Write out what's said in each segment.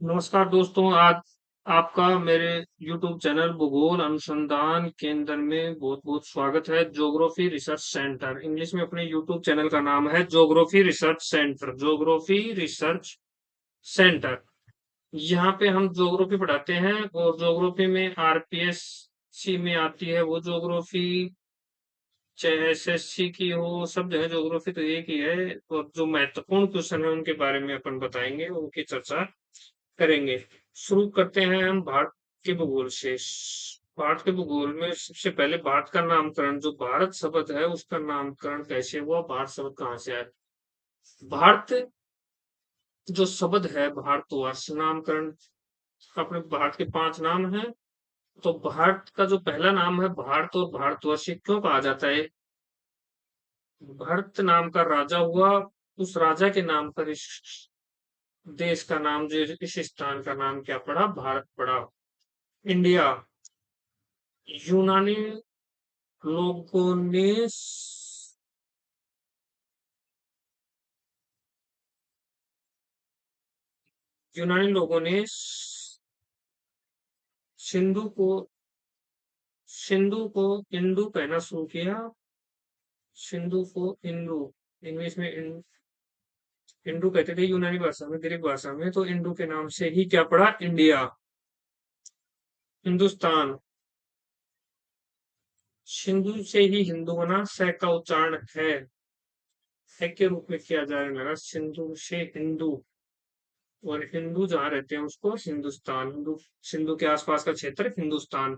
नमस्कार दोस्तों, आज आपका मेरे YouTube चैनल भूगोल अनुसंधान केंद्र में बहुत-बहुत स्वागत है। ज्योग्राफी रिसर्च सेंटर इंग्लिश में अपने YouTube चैनल का नाम है geography research centre. Geography research centre यहाँ पे हम ज्योग्राफी पढ़ाते हैं और ज्योग्राफी में आरपीएससी में आती है वो ज्योग्राफी, चाहे एसएससी की हो, सब जगह ज्योग्राफी तो एक ही है। और जो महत्वपूर्ण क्वेश्चन है उनके बारे में अपन बताएंगे, उनकी चर्चा करेंगे। शुरू करते हैं हम भारत के भूगोल से। भारत के भूगोल में सबसे पहले भारत का नामकरण, जो भारत शब्द है उसका नामकरण कैसे हुआ, भारत शब्द कहाँ से आया। भारत जो शब्द है, भारतवर्ष नामकरण, अपने भारत के 5 नाम हैं। तो भारत का जो पहला नाम है भारत, और भारतवर्ष ये क्यों कहा जाता है। भरत नाम का राजा हुआ, उस राजा के नाम पर इस देश का नाम, जो इस स्थान का नाम क्या पड़ा, भारत पड़ा। इंडिया, यूनानी लोगों ने यूनानी लोगों ने सिंधु को सिंधु को इंडू कहना शुरू किया। सिंधु को इंडू, इंग्लिश में इंडू कहते थे, यूनानी भाषा में, ग्रीक भाषा में, तो इंडू के नाम से ही क्या पड़ा, इंडिया। हिंदुस्तान, सिंधु से ही हिंदू बना, स का उच्चारण है के रूप में किया जाने लगा। सिंधु से हिंदू, और हिंदू जहाँ रहते हैं उसको हिंदुस्तान, हिंदू, सिंधु के आसपास का क्षेत्र हिंदुस्तान।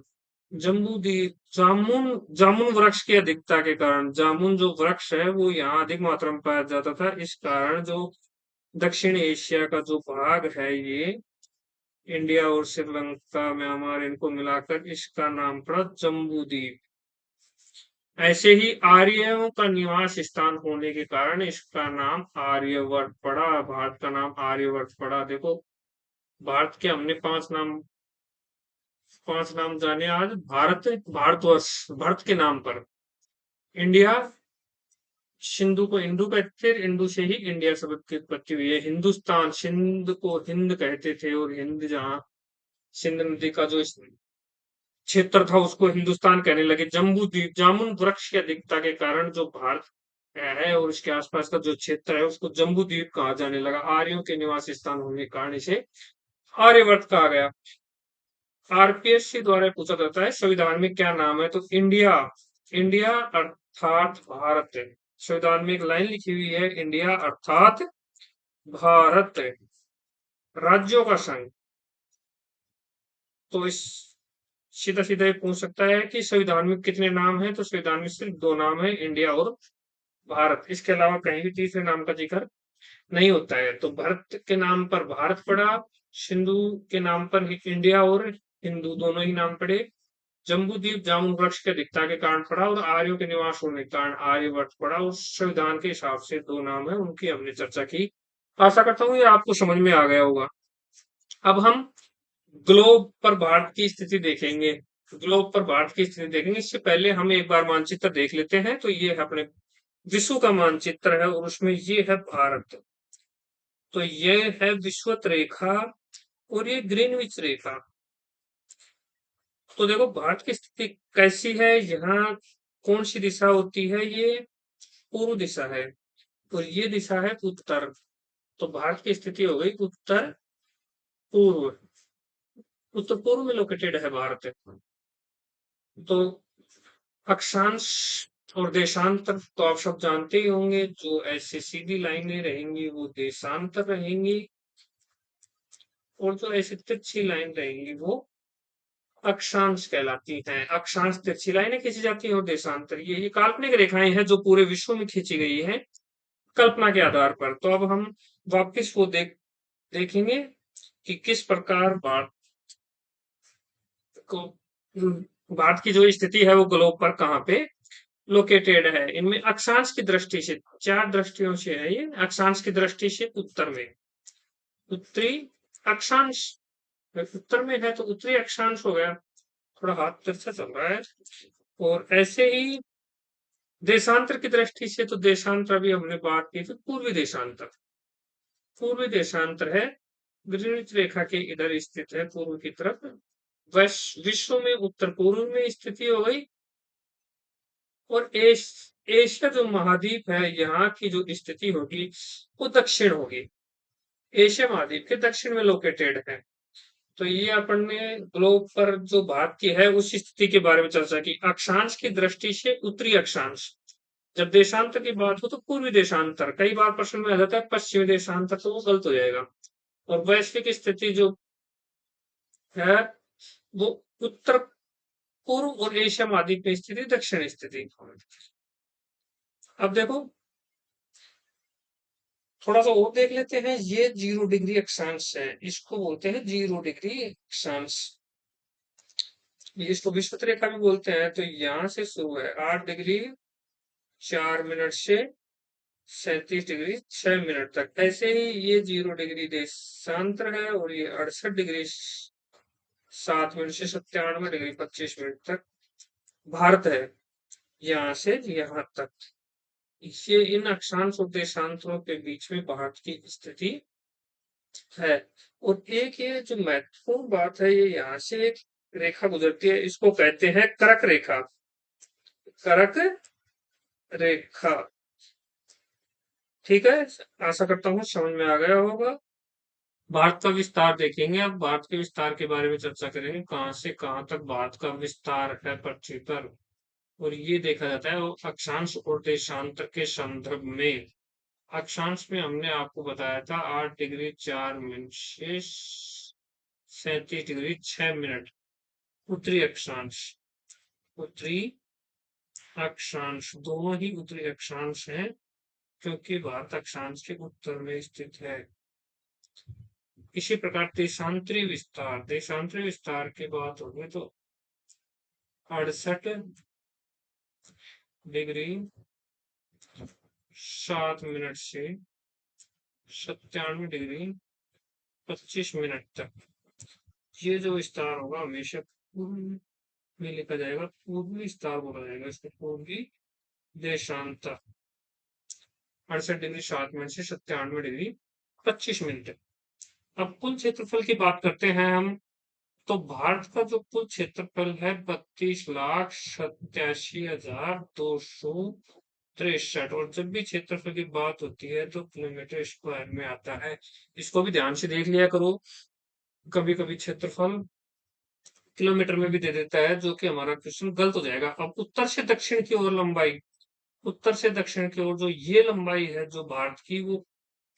जम्बू द्वीप, जामुन, जामुन वृक्ष की अधिकता के कारण, जामुन जो वृक्ष है वो यहाँ अधिक मात्रा में पाया जाता था, इस कारण जो दक्षिण एशिया का जो भाग है, ये इंडिया और श्रीलंका, म्यांमार, इनको मिलाकर इसका नाम पड़ा जम्बू द्वीप। ऐसे ही आर्यों का निवास स्थान होने के कारण इसका नाम आर्यवर्त पड़ा, भारत का नाम आर्यवर्त पड़ा। देखो, भारत के हमने 5 नाम जाने आज। भारत, भारतवर्ष, भारत के नाम पर। इंडिया, सिंधु को इंडू कहते थे, इंडू से ही इंडिया शब्द की उत्पत्ति हुई है। हिंदुस्तान, सिंध को हिंद कहते थे, और हिंद जहाँ सिंध नदी का जो क्षेत्र था उसको हिंदुस्तान कहने लगे। जम्बू द्वीप, जामुन वृक्ष की अधिकता के कारण जो भारत है और उसके आसपास का जो क्षेत्र है उसको जम्बू द्वीप कहा जाने लगा। आर्यों के निवास स्थान होने के कारण इसे आर्यवर्त कहा गया। आरपीएससी द्वारा पूछा जाता है संविधान में क्या नाम है, तो इंडिया, इंडिया अर्थात भारत। संविधान में एक लाइन लिखी हुई है, इंडिया अर्थात भारत, राज्यों का संघ। तो इस सीधा सीधा ये पूछ सकता है कि संविधान में कितने नाम हैं, तो संविधान में सिर्फ 2 नाम है, इंडिया और भारत। इसके अलावा कहीं भी तीसरे नाम का जिक्र नहीं होता है। तो भरत के नाम पर भारत पड़ा, सिंधु के नाम पर इंडिया और हिंदू दोनों ही नाम पड़े। जम्बू द्वीप जामुन वृक्ष के अधिकता के कारण पड़ा, और आर्यों के निवास होने के कारण आर्यवर्त पड़ा। और संविधान के हिसाब से 2 नाम है, उनकी हमने चर्चा की। आशा करता हूँ ये आपको समझ में आ गया होगा। अब हम ग्लोब पर भारत की स्थिति देखेंगे। ग्लोब पर भारत की स्थिति देखेंगे, इससे पहले हम एक बार मानचित्र देख लेते हैं। तो ये है अपने विश्व का मानचित्र है, और उसमें ये है भारत। तो ये है विषुवत रेखा, और ये ग्रीनविच रेखा। तो देखो भारत की स्थिति कैसी है, यहाँ कौन सी दिशा होती है, ये पूर्व दिशा है, और ये दिशा है उत्तर। तो भारत की स्थिति हो गई उत्तर पूर्व, उत्तर पूर्व में लोकेटेड है भारत। तो अक्षांश और देशांतर तो आप सब जानते ही होंगे, जो ऐसे सीधी लाइनें रहेंगी वो देशांतर रहेंगी, और जो ऐसी तिरछी लाइन रहेंगी वो अक्षांश कहलाती हैं। अक्षांश तिरछी लाइनें खींची जाती हैं, और देशांतर ये काल्पनिक रेखाएं हैं जो पूरे विश्व में खींची गई हैं कल्पना के आधार पर। तो अब हम वापस वो देखेंगे कि किस प्रकार को भारत की जो स्थिति है वो ग्लोब पर कहाँ पे लोकेटेड है। इनमें अक्षांश की दृष्टि से 4 दृष्टियों से है ये। अक्षांश की दृष्टि से उत्तर में, उत्तरी अक्षांश उत्तर में है, तो उत्तरी अक्षांश हो गया। थोड़ा हाथ तिरछा चल रहा है। और ऐसे ही देशांतर की दृष्टि से, तो देशांतर अभी हमने बात की थी, पूर्वी देशांतर। पूर्वी देशांतर है ग्रीनिच रेखा के इधर स्थित है पूर्व की तरफ। विश्व में उत्तर पूर्व में स्थिति हो गई, और एशिया जो महाद्वीप है यहाँ की जो स्थिति होगी वो दक्षिण होगी, एशिया महाद्वीप के दक्षिण में लोकेटेड है। तो ये अपन ने ग्लोब पर जो बात की है उस स्थिति के बारे में चर्चा की। अक्षांश की दृष्टि से उत्तरी अक्षांश, जब देशांतर की बात हो तो पूर्वी देशांतर, कई बार प्रश्न में आ जाता है पश्चिमी देशांतर, तो वो गलत हो जाएगा। और वैश्विक स्थिति जो है वो उत्तर पूर्व और एशिया महाद्वीप में स्थिति दक्षिण स्थिति। अब देखो थोड़ा सा और देख लेते हैं, ये 0 डिग्री अक्षांश है, इसको बोलते हैं 0 डिग्री अक्षांश, इसको विषुवत रेखा भी बोलते हैं। तो यहाँ से शुरू है 8 डिग्री 4 मिनट से 37 डिग्री 6 मिनट तक, ऐसे ही ये 0 डिग्री देशांतर है, और ये 68 डिग्री 7 मिनट से 97 डिग्री 25 मिनट तक भारत है, यहाँ से यहाँ तक। ये इन अक्षांश और देशांतरों के बीच में भारत की स्थिति है। और एक ये जो महत्वपूर्ण बात है, ये यहाँ से एक रेखा गुजरती है, इसको कहते हैं कर्क रेखा, कर्क रेखा। ठीक है, आशा करता हूँ समझ में आ गया होगा। भारत का विस्तार देखेंगे, अब भारत के विस्तार के बारे में चर्चा करेंगे, कहाँ से कहाँ तक भारत का विस्तार है पृथ्वी पर। और ये देखा जाता है अक्षांश और देशांतर के संदर्भ में। अक्षांश में हमने आपको बताया था 8 डिग्री 4 मिनट से 37 डिग्री 6 मिनट उत्तरी अक्षांश, उत्तरी अक्षांश, दोनों ही उत्तरी अक्षांश हैं क्योंकि भारत अक्षांश के उत्तर में स्थित है। इसी प्रकार देशांतरी विस्तार की बात होगी तो 68 डिग्री 7 मिनट से 97 डिग्री 25 मिनट तक, ये जो विस्तार होगा हमेशा पूर्व में लिखा जाएगा, पूर्वी विस्तार बोला जाएगा इसको, पूर्वी देशांतर। 68 डिग्री 7 मिनट से 97 डिग्री 25 मिनट। अब कुल क्षेत्रफल की बात करते हैं हम, तो भारत का जो कुल क्षेत्रफल है 32,87,263, और जब भी क्षेत्रफल की बात होती है तो किलोमीटर स्क्वायर में आता है, इसको भी ध्यान से देख लिया करो। कभी कभी क्षेत्रफल किलोमीटर में भी दे देता है, जो कि हमारा क्वेश्चन गलत हो जाएगा। अब उत्तर से दक्षिण की ओर लंबाई, उत्तर से दक्षिण की ओर जो ये लंबाई है जो भारत की, वो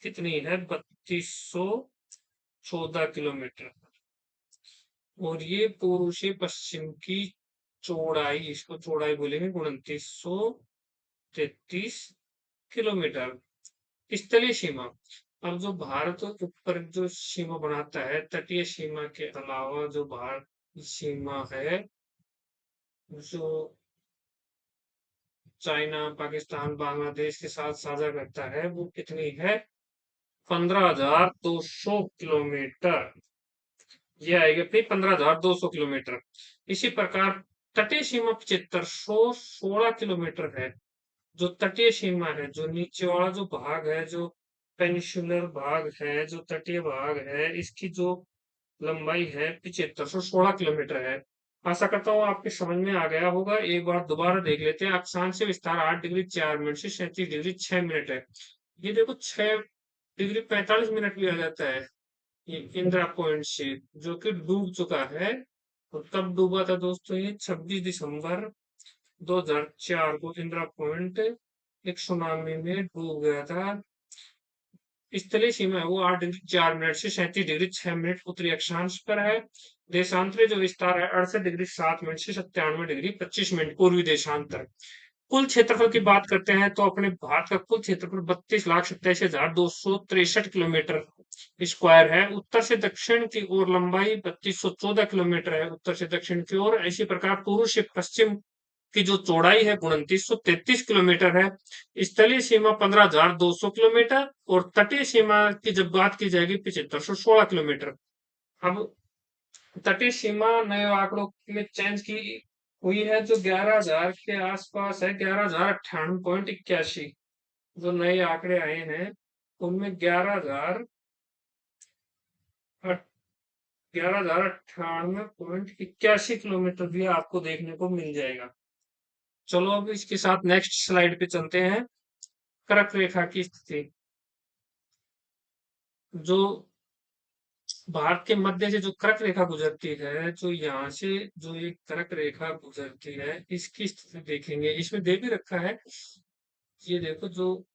कितनी है? 3214 किलोमीटर। और ये पूर्व से पश्चिम की चौड़ाई, इसको चौड़ाई बोलेंगे 2933 किलोमीटर। स्थलीय सीमा, अब जो भारत ऊपर जो सीमा बनाता है, तटीय सीमा के अलावा जो भारत की सीमा है, जो चाइना, पाकिस्तान, बांग्लादेश के साथ साझा करता है, वो कितनी है? 15,200 किलोमीटर। ये आएगी अपनी 15,200 किलोमीटर। इसी प्रकार तटीय सीमा 7516 किलोमीटर है। जो तटीय सीमा है, जो नीचे वाला जो भाग है, जो पेनिनसुलर भाग है, जो तटीय भाग है, इसकी जो लंबाई है 7516 किलोमीटर है। आशा करता हूँ आपके समझ में आ गया होगा। एक बार दोबारा देख लेते हैं। अक्षांश से विस्तार 8 डिग्री 4 मिनट से 37 डिग्री 6 मिनट है। ये देखो 6 डिग्री 45 मिनट भी आ जाता है, ये इंदिरा पॉइंट से, जो कि डूब चुका है। तो कब डूबा था दोस्तों? ये 26 दिसंबर 2004 को इंदिरा पॉइंट एक सुनामी में डूब गया था। स्थलीय सीमा है वो 8 डिग्री 4 मिनट से 37 डिग्री 6 मिनट उत्तरी अक्षांश पर है। देशांतरी जो विस्तार है 68 डिग्री 7 मिनट से 97 डिग्री 25 मिनट पूर्वी देशांतर। कुल क्षेत्रफल की बात करते हैं तो अपने भारत का कुल क्षेत्रफल 32,87,263 किलोमीटर स्क्वायर है। उत्तर से दक्षिण की ओर लंबाई 3214 किलोमीटर है, उत्तर से दक्षिण की ओर। इसी प्रकार पूर्व से पश्चिम की जो चौड़ाई है 2933 किलोमीटर है। स्थलीय सीमा 15,200 किलोमीटर, और तटीय सीमा की जब बात की जाएगी 7516 किलोमीटर। अब तटीय सीमा नए आंकड़ों में चेंज की हुई है, जो 11,000 के आसपास है, 11,098.81। जो नए आंकड़े आए हैं उनमें 11,000 11,098.81 भी आपको देखने को मिल जाएगा। चलो अब इसके साथ नेक्स्ट स्लाइड पे चलते हैं। कर्क रेखा की स्थिति, जो भारत के मध्य से जो कर्क रेखा गुजरती है, जो यहाँ से जो ये कर्क रेखा गुजरती है, इसकी स्थिति देखेंगे। इसमें दे भी रखा है, ये देखो, जो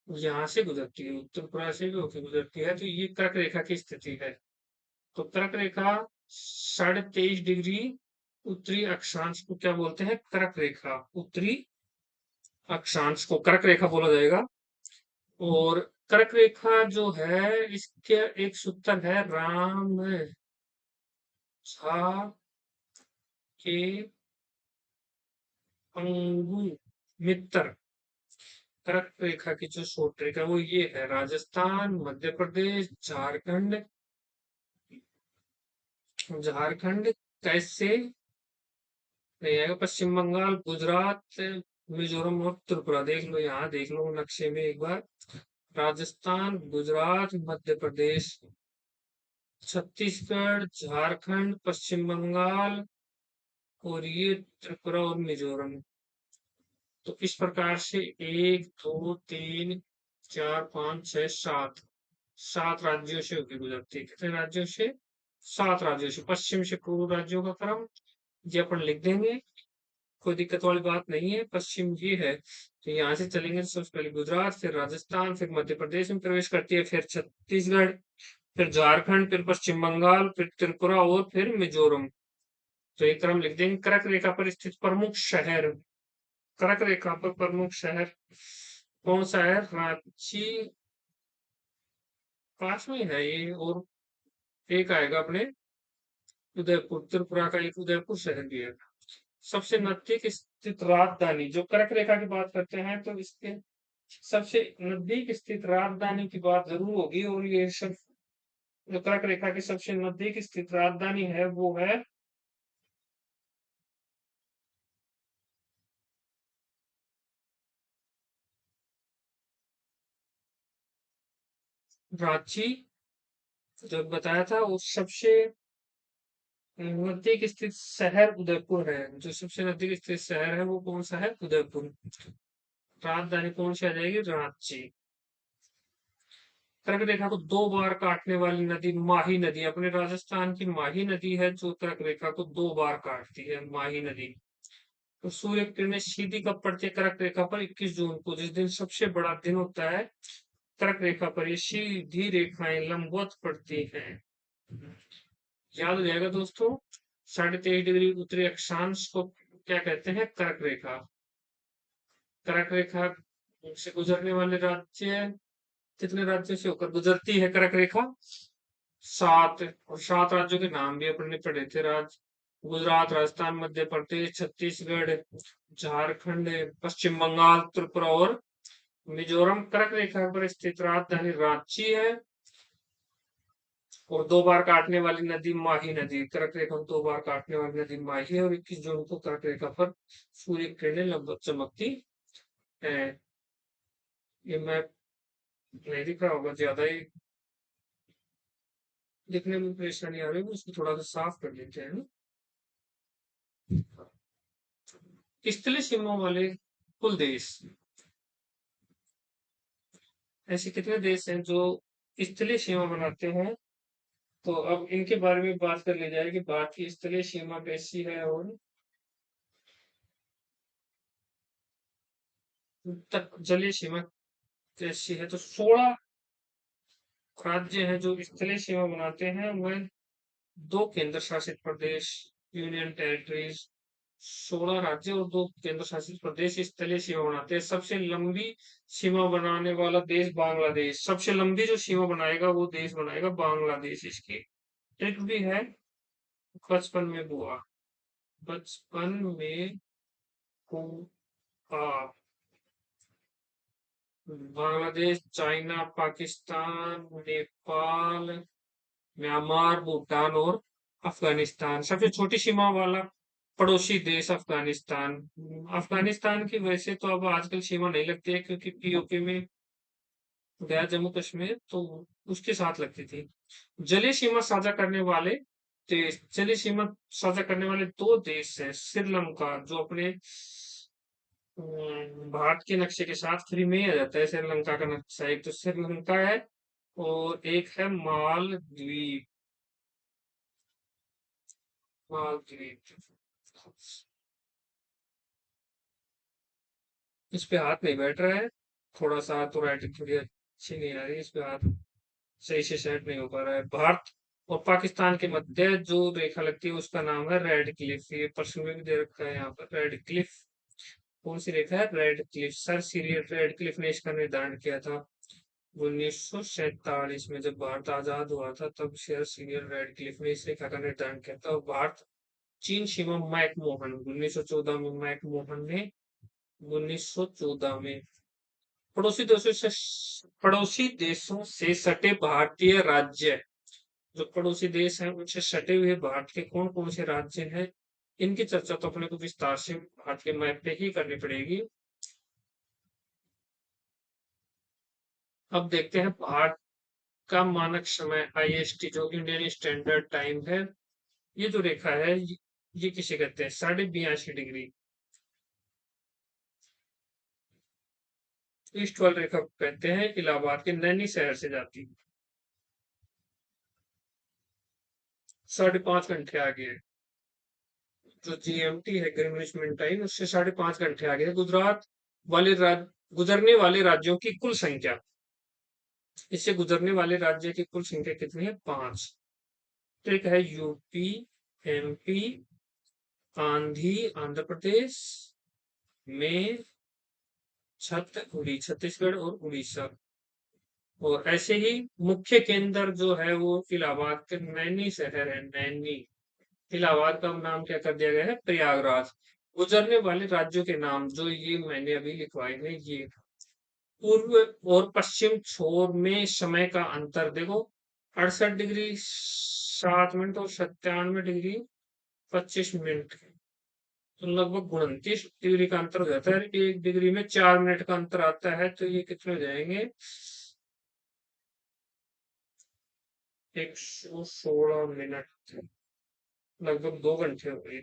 यहाँ से गुजरती है, उत्तरपुरा से भी होकर गुजरती है, तो ये कर्क रेखा की स्थिति है। तो कर्क रेखा 23.5 डिग्री उत्तरी अक्षांश को क्या बोलते हैं? कर्क रेखा। उत्तरी अक्षांश को कर्क रेखा बोला जाएगा। और कर्क रेखा जो है, इसके एक सूत्र है, राम झा के अंगु मित्र। कर्क रेखा की जो शॉर्ट रेखा वो ये है, राजस्थान, मध्य प्रदेश, झारखंड, झारखंड कैसे नहीं आएगा, पश्चिम बंगाल, गुजरात, मिजोरम और त्रिपुरा। देख लो, यहाँ देख लो नक्शे में एक बार, राजस्थान, गुजरात, मध्य प्रदेश, छत्तीसगढ़, झारखंड, पश्चिम बंगाल और ये त्रिपुरा और मिजोरम। तो इस प्रकार से 1, 2, 3, 4, 5, 6, 7 7 राज्यों से होकर गुजरती है। कितने राज्यों से? 7 राज्यों से। पश्चिम से पूर्व राज्यों का क्रम ये अपन लिख देंगे, कोई दिक्कत वाली बात नहीं है। पश्चिम ये है, तो यहाँ से चलेंगे तो सबसे पहले गुजरात, फिर राजस्थान, फिर मध्य प्रदेश में प्रवेश करती है, फिर छत्तीसगढ़, फिर झारखंड, फिर पश्चिम बंगाल, फिर त्रिपुरा और फिर मिजोरम। तो एक क्रम लिख देंगे। कर्क रेखा पर स्थित प्रमुख शहर, कर्क रेखा पर प्रमुख शहर कौन सा है? रांची पास में है ये, और एक आएगा अपने उदयपुर, त्रिपुरा का एक उदयपुर शहर भी है। सबसे नजदीक स्थित राजधानी, जो कर्क रेखा की बात करते हैं तो इसके सबसे नजदीक स्थित राजधानी की बात जरूर होगी, और ये सब जो कर्क रेखा की सबसे नजदीक स्थित राजधानी है वो है रांची। जब बताया था, उस सबसे नजदीक स्थित शहर उदयपुर है। जो सबसे नजदीक स्थित शहर है वो कौन सा है? उदयपुर। राजधानी कौन सी आ जाएगी? रांची। कर्क रेखा को 2 बार काटने वाली नदी माही नदी, अपने राजस्थान की माही नदी है जो कर्क रेखा को 2 बार काटती है, माही नदी। तो सूर्य किरणें सीधी कब पड़ती है कर्क रेखा पर? 21 जून को, जिस दिन सबसे बड़ा दिन होता है, कर्क रेखा पर ये सीधी रेखाएं लंबवत पड़ती हैं। याद हो जाएगा दोस्तों। 23.5 डिग्री उत्तरी अक्षांश को क्या कहते हैं? कर्क रेखा। कर्क रेखा से गुजरने वाले राज्य, कितने राज्यों से होकर गुजरती है कर्क रेखा? 7। और 7 राज्यों के नाम भी अपन ने पढ़े थे। गुजरात, राजस्थान, मध्य प्रदेश, छत्तीसगढ़, झारखंड, पश्चिम बंगाल, त्रिपुरा और मिजोरम। कर्क रेखा पर स्थित राजधानी रांची है, और 2 बार काटने वाली नदी माही नदी। कर्क रेखा को 2 बार काटने वाली नदी माही है, और 21 जून को कर्क रेखा पर सूर्य किरणें लगभग चमकती है। ये मैप नहीं दिख रहा होगा, ज्यादा ही दिखने में परेशानी आ रही है, उसको थोड़ा सा साफ कर लेते हैं। स्थलीय सीमाओं वाले कुल देश, ऐसे कितने देश हैं जो स्थलीय सीमा बनाते हैं? तो अब इनके बारे में बात कर ली जाए कि भारत की स्थलीय सीमा कैसी है और तक जलीय सीमा कैसी है। तो 16 राज्य हैं जो स्थलीय सीमा बनाते हैं, वह 2 केंद्र शासित प्रदेश, यूनियन टेरिटरीज। 16 राज्य और 2 केंद्र शासित प्रदेश स्थलीय सीमा बनाते हैं। सबसे लंबी सीमा बनाने वाला देश बांग्लादेश। सबसे लंबी जो सीमा बनाएगा वो देश बनाएगा बांग्लादेश। इसकी ट्रिक भी है, बचपन में हुआ, बचपन में हुआ। बांग्लादेश, चाइना, पाकिस्तान, नेपाल, म्यांमार, भूटान और अफगानिस्तान। सबसे छोटी सीमा वाला पड़ोसी देश अफगानिस्तान। अफगानिस्तान की वैसे तो अब आजकल सीमा नहीं लगती है, क्योंकि पीओके में गया जम्मू कश्मीर, तो उसके साथ लगती थी। जलीय सीमा साझा करने वाले देश जलीय सीमा साझा करने वाले दो देश हैं। श्रीलंका जो अपने भारत के नक्शे के साथ फ्री में ही आ जाता है। श्रीलंका का नक्शा एक तो श्रीलंका है और एक है मालदीव। मालदीव इस पे हाथ नहीं बैठ रहा है। थोड़ा सा तो राइटिंग थोड़ी अच्छी नहीं आ रही, इस पे हाथ सही से सेट नहीं हो पा रहा है। भारत और पाकिस्तान के मध्य जो रेखा लगती है उसका नाम है रेड क्लिफ। ये प्रश्न में भी दे रखा है यहाँ पर रेड क्लिफ। कौन सी रेखा है? Red Cliff. Sir serial red Cliff ने इसका निर्धारण किया था 1947 में, जब भारत आजाद हुआ था तब सर सीरियल रेड क्लिफ ने इस रेखा का निर्धारण किया था। और भारत चीन सीमा मैकमोहन 1914 में, मैकमोहन ने 1914 में। पड़ोसी देशों से सटे भारतीय राज्य, जो पड़ोसी देश हैं उनसे सटे हुए भारत के कौन कौन से राज्य हैं, इनकी चर्चा तो अपने को विस्तार से भारत के मैप पे ही करनी पड़ेगी। अब देखते हैं भारत का मानक समय आईएसटी जो इंडियन स्टैंडर्ड टाइम है। ये जो रेखा है ये किसे कहते हैं? 82.5 डिग्री ईस्ट वाली रेखा को कहते हैं। इलाहाबाद के नैनी शहर से जाती है, 5.5 घंटे आगे है। जो जीएमटी है ग्रीनिच मीन टाइम उससे 5.5 घंटे आगे है। गुजरने वाले राज्यों की कुल संख्या, इससे गुजरने वाले राज्य की कुल संख्या कितनी है? 5। तो एक है यूपी, एमपी, आंधी आंध्र प्रदेश में, छत्तीसगढ़ और उड़ीसा। और ऐसे ही मुख्य केंद्र जो है वो इलाहाबाद के नैनी शहर है, नैनी। इलाहाबाद का नाम क्या कर दिया गया है? प्रयागराज। गुजरने वाले राज्यों के नाम जो ये मैंने अभी लिखवाए हैं, ये पूर्व और पश्चिम छोर में समय का अंतर देखो, 68 डिग्री 7 मिनट और 97 डिग्री 25 मिनट, तो लगभग 29 डिग्री का अंतर हो जाता है। 1 डिग्री में 4 मिनट का अंतर आता है, तो ये कितने हो जाएंगे? 116 मिनट, लगभग 2 घंटे हो गए।